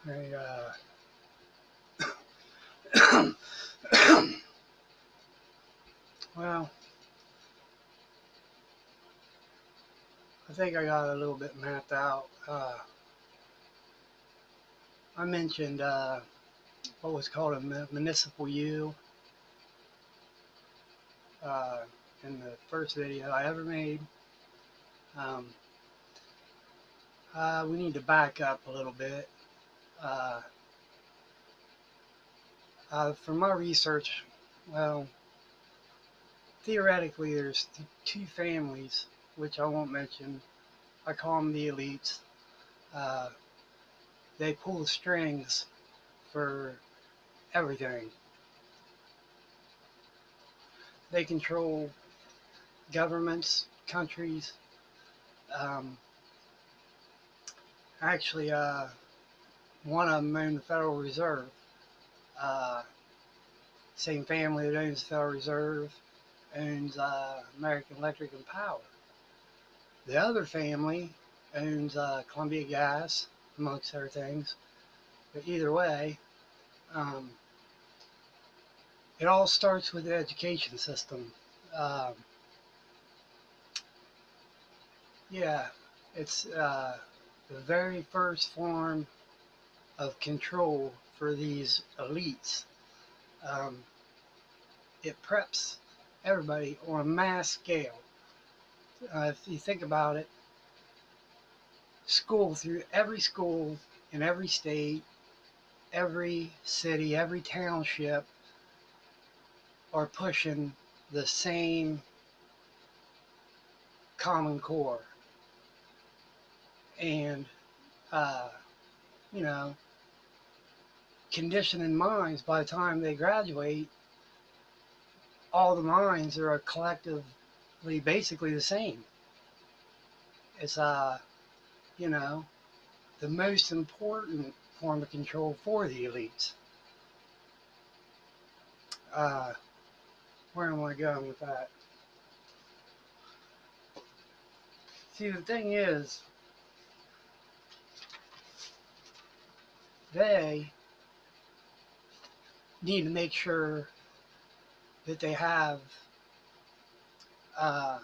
They, well, I think I got a little bit mapped out. I mentioned what was called a municipal U uh, in the first video I ever made. Um, we need to back up a little bit. Uh, from my research, well, theoretically, there's two families, which I won't mention. I call them the elites. Uh, they pull the strings for everything. They control governments, countries. Um, actually, one of them owned the Federal Reserve. Uh, Same family that owns the Federal Reserve owns American Electric and Power. The other family owns Columbia Gas, amongst other things. But either way, um, it all starts with the education system. Um, yeah, it's the very first form of control for these elites. Um, it preps everybody on a mass scale. If you think about it, through every school in every state, every city, every township are pushing the same common core. And, uh, you know, conditioning minds by the time they graduate, all the minds are collectively basically the same. It's, you know, the most important form of control for the elites. Uh, where am I going with that? See, the thing is, they need to make sure that uh,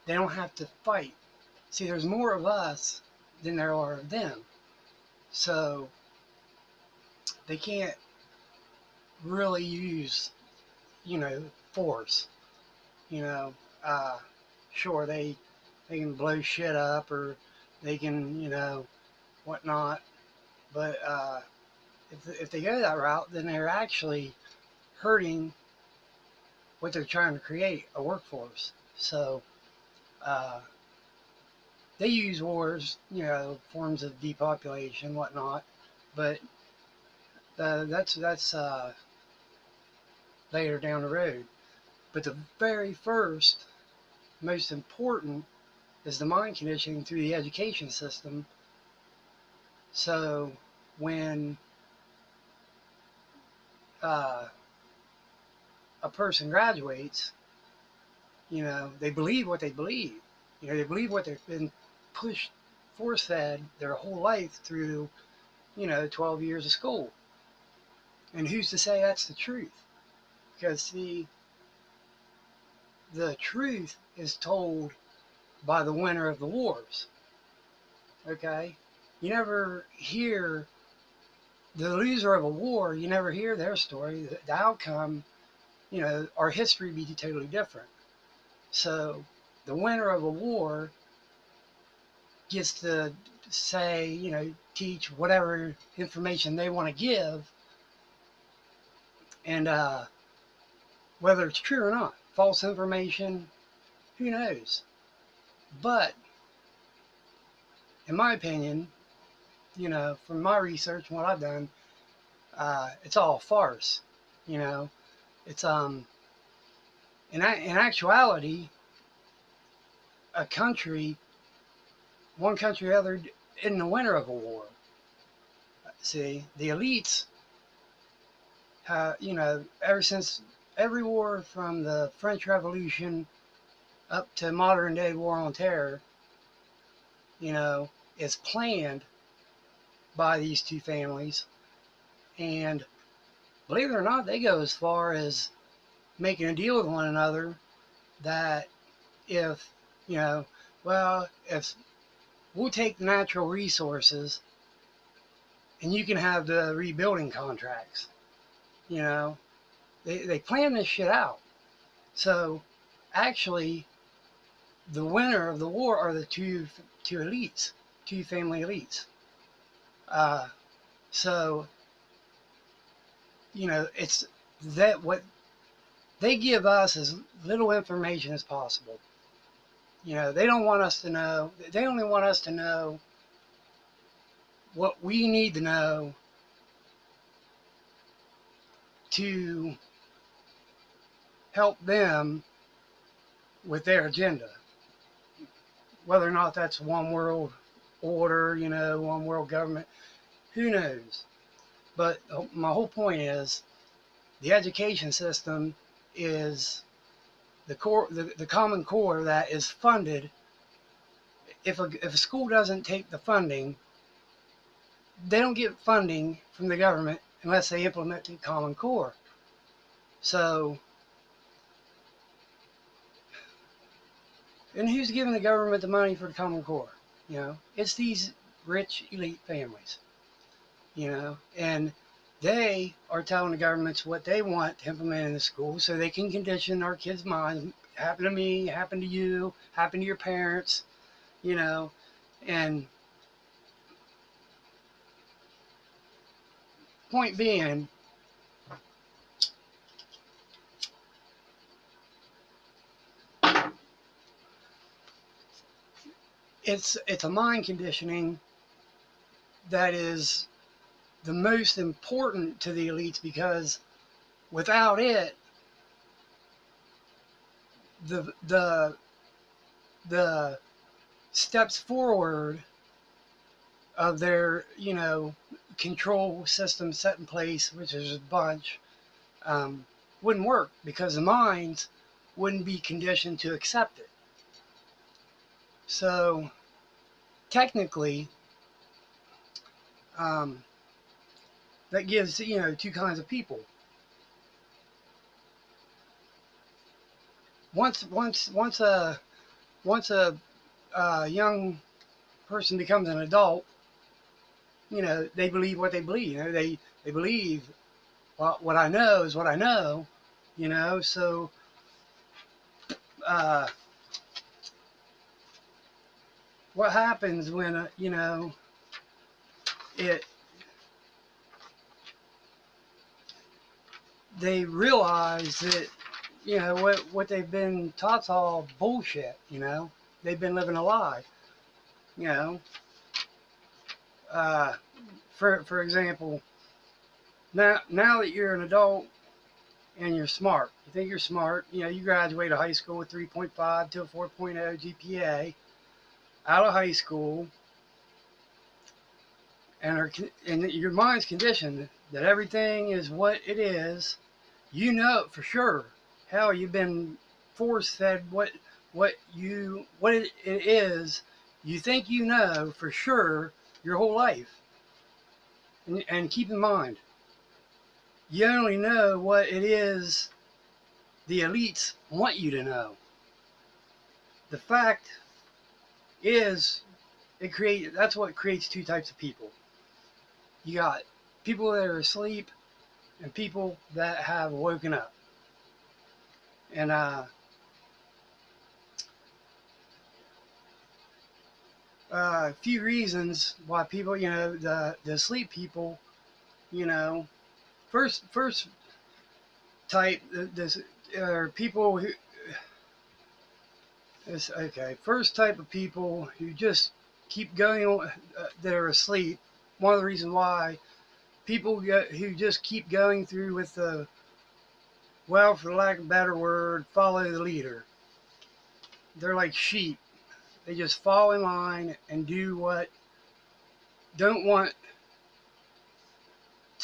they don't have to fight. See, there's more of us than there are of them. So they can't really use, force. You know, uh, sure, they can blow shit up or they can, whatnot. But if they go that route, then they're actually hurting what they're trying to create, a workforce. So uh, they use wars, forms of depopulation, whatnot. But that's later down the road. But the very first, most important, is the mind conditioning through the education system. So when uh, a person graduates, they believe what they believe. They believe what they've been pushed, force fed their whole life through, 12 years of school. And who's to say that's the truth? Because, see, the truth is told by the winner of the wars. Okay? You never hear the loser of a war, you never hear their story. The outcome, our history be totally different. So the winner of a war gets to say, teach whatever information they want to give, and whether it's true or not, false information, who knows? But in my opinion, from my research and what I've done, it's all farce. You know, it's in actuality, a country, one country or other, isn't the winner of a war. See, the elites, ever since every war from the French Revolution up to modern day war on terror, is planned by these two families. And believe it or not, they go as far as making a deal with one another that if, you know, well, if we'll take the natural resources and you can have the rebuilding contracts, you know, they plan this shit out. So actually, the winner of the war are the two elites, two family elites. Uh, so it's that what they give us as little information as possible. They don't want us to know. They only want us to know what we need to know to help them with their agenda. Whether or not that's one world order, one world government, who knows? But my whole point is the education system is the core, the common core that is funded. If a school doesn't take the funding, they don't get funding from the government unless they implement the common core. So, and who's giving the government the money for the common core? It's these rich elite families. And they are telling the governments what they want to implement in the school so they can condition our kids' minds. Happen to me, happen to you, happen to your parents, and point being, it's a mind conditioning that is the most important to the elites, because without it, the the steps forward of their control system set in place, which is a bunch, wouldn't work because the minds wouldn't be conditioned to accept it. So technically, that gives two kinds of people. Once a young person becomes an adult, they believe what they believe. They believe, well, what I know is what I know. So uh, what happens when it they realize that what they've been taught's all bullshit. They've been living a lie. You know, uh, for example, now that you're an adult and you're smart, you think you're smart. You graduate high school with 3.5 to a 4.0 GPA out of high school, and your mind's conditioned that everything is what it is. For sure. Hell, you've been force fed what it is. You think for sure your whole life. And keep in mind, you only know what it is the elites want you to know. The fact is, that's what creates two types of people. You got people that are asleep and people that have woken up. And a few reasons why people, the asleep people, first type, this are people who, okay, first type of people who just keep going on, that are asleep. One of the reasons why people who just keep going through with the, well, for lack of a better word, follow the leader. They're like sheep. They just fall in line and do what don't want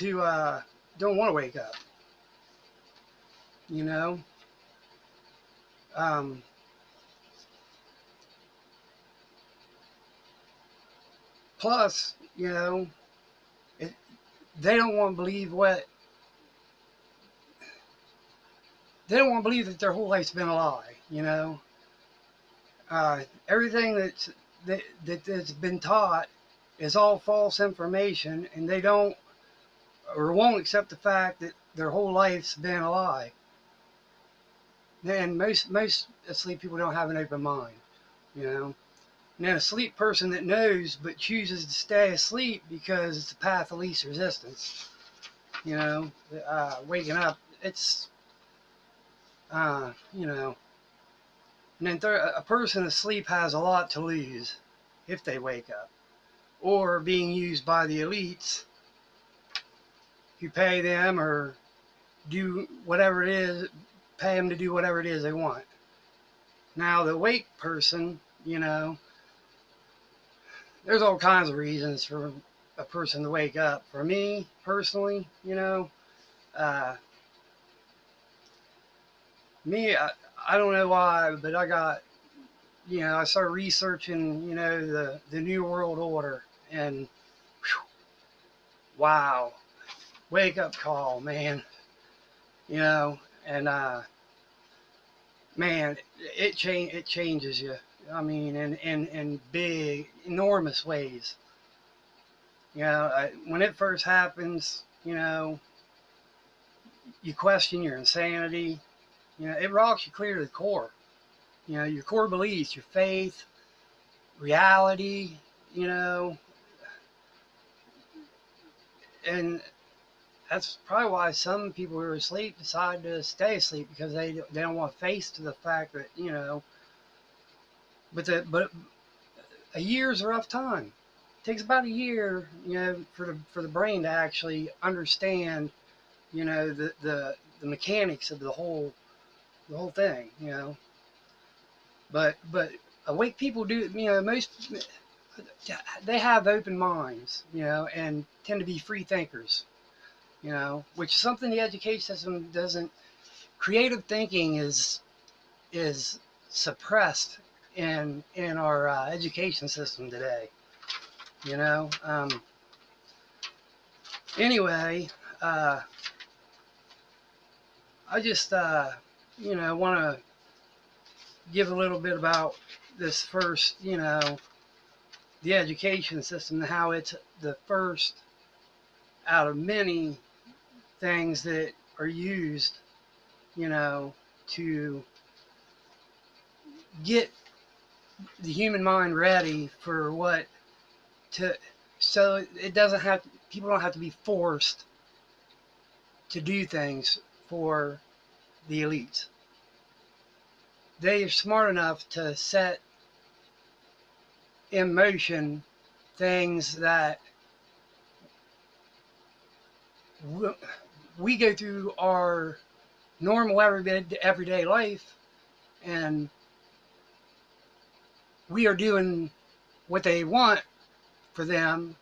don't want to wake up. You know. Um, Plus, they don't want to believe they don't want to believe that their whole life's been a lie. Everything that's been taught is all false information, and they don't or won't accept the fact that their whole life's been a lie. And most asleep people don't have an open mind. you know. Now, a sleep person that knows but chooses to stay asleep because it's the path of least resistance, waking up, it's, uh, you know. And then a person asleep has a lot to lose if they wake up, or being used by the elites who pay them or do whatever it is, pay them to do whatever it is they want. Now, the awake person, there's all kinds of reasons for a person to wake up. For me personally, uh, I don't know why, but I started researching, the New World Order, and whew, wow, wake up call, man, and man, it changes you. I mean, in big, enormous ways. When it first happens, you question your insanity. It rocks you clear to the core. Your core beliefs, your faith, reality, you know, and that's probably why some people who are asleep decide to stay asleep, because they don't want to face to the fact that, but a year's a rough time. It takes about a year, for the brain to actually understand, the mechanics of the whole thing, But awake people do, most, they have open minds, and tend to be free thinkers, which is something the education system doesn't. Creative thinking is suppressed in our education system today. You know. Anyway, I just want to give a little bit about this first, the education system, and how it's the first out of many things that are used, to get the human mind ready for so it doesn't have, people don't have to be forced to do things for the elites. They are smart enough to set in motion things that we go through our normal everyday life, and we are doing what they want for them,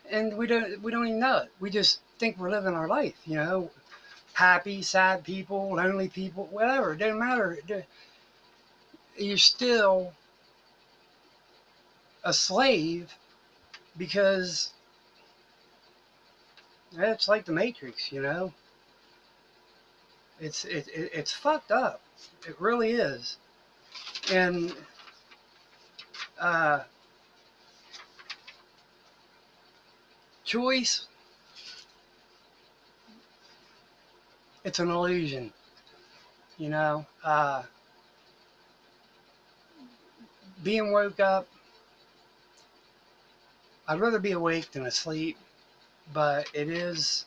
and we don't even know it. We just think we're living our life, happy, sad people, lonely people, whatever. It doesn't matter. You're still a slave, because it's like the Matrix, It's fucked up. It really is. And uh, choice, it's an illusion. Being woke up, I'd rather be awake than asleep, but it is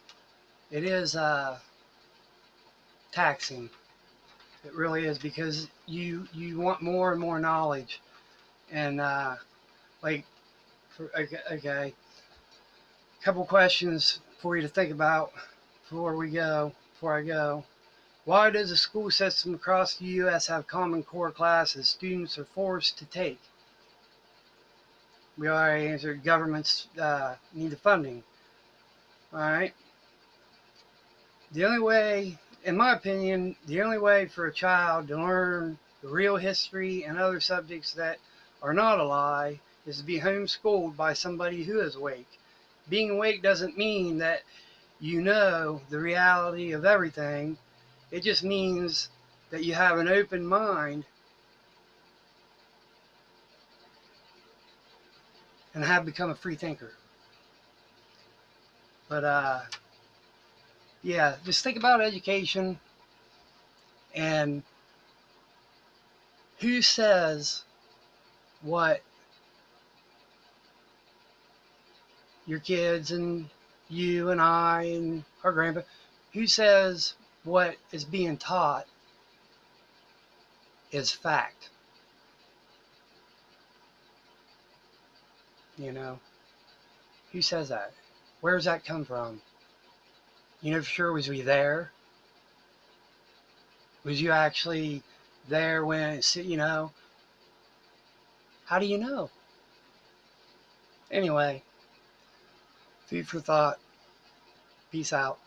taxing. It really is, because you want more and more knowledge, and like, okay, a couple questions for you to think about before I go. Why does the school system across the U.S. have Common Core classes students are forced to take? We already answered governments need the funding. All right. The only way, in my opinion, the only way for a child to learn the real history and other subjects that are not a lie is to be homeschooled by somebody who is awake. Being awake doesn't mean that you know the reality of everything. It just means that you have an open mind and have become a free thinker. But yeah, just think about education and who says what your kids and you and I and our grandpa, who says what is being taught is fact? You know, who says that? Where does that come from? You know for sure, was we there? Was you actually there when, you know, how do you know? Anyway, food for thought. Peace out.